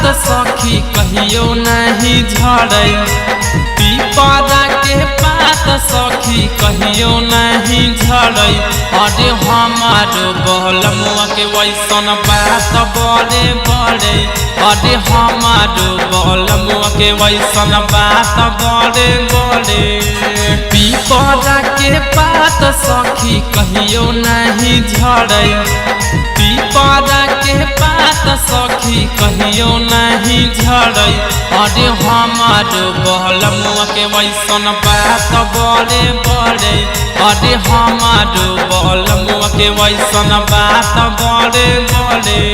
पात सखी कहियो नहीं झड़ै पीपरा के पात सखी कहियो नहीं झड़ै अरे हमार बहलमुआ के वैसन बात बड़े बड़े अरे हमार बहलमुआ के वैसन बात बड़े बड़े पीपरा के पात सखी कहियो नहीं झड़ै पीपरा के पात सखी कहियो नहीं झड़ै अरे हमार बहलमुआ के वैसन बात बड़े बड़े अरे हमार बहलमुआ के वैसन बात बड़े बड़े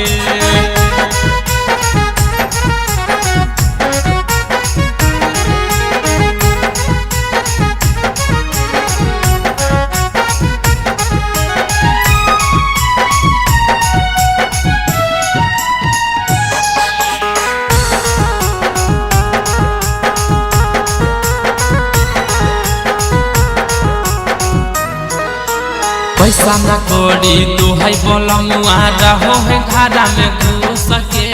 पैसा न कोड़ी तू है बलमुआ रहो है घरा में घुस के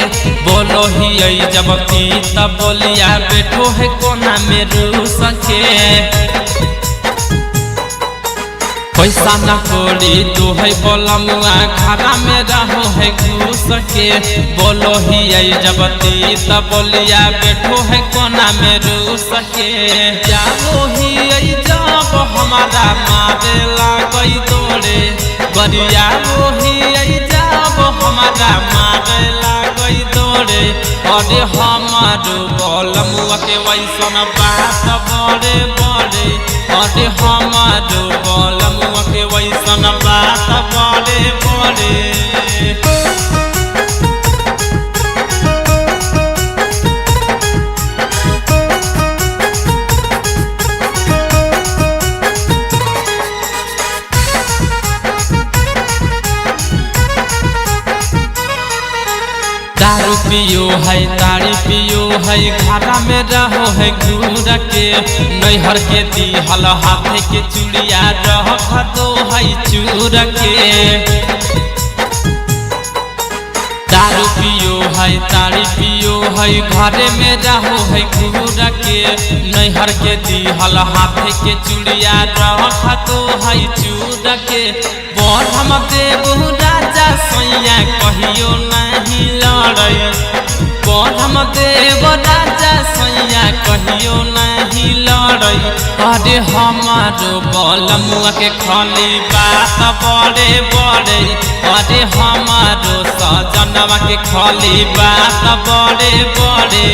बोलो ही जब पीत बोलिया बैठो है कोना में रूस के पैसा न कोड़ी तू है बलमुआ घरा में रहो है घुस के बोलो ही जब पीत बोलिया बैठो है कोना में रूस के जाओ ही जब हमारा मारे लागई तोड़े गरिया मोही जब हमारा मारे लागई तोड़े अरे हमार बलमुआ के वैसन बात बड़े बड़े अरे हमार बलमुआ के वैसन बात बड़े बड़े दारू पियो है ताड़ी पियो है घरा में रहो है घूर के नैहर के दिहल हाथे के चूड़िया रह दो है चूर के दारू पियो है ताड़ी पियो है घरे में रहो है घूर के नैहर के दिहल हाथे के चूड़िया रह दो है चूर के बढ़म देव राजा सैया कहियो नहीं लड़ै बढ़म देव राजा सैया कहियो नहीं लड़ै अरे हमार बलमुआ के खाली बात बड़े बड़े अरे हमार सजनवा के खाली बात बड़े बड़े।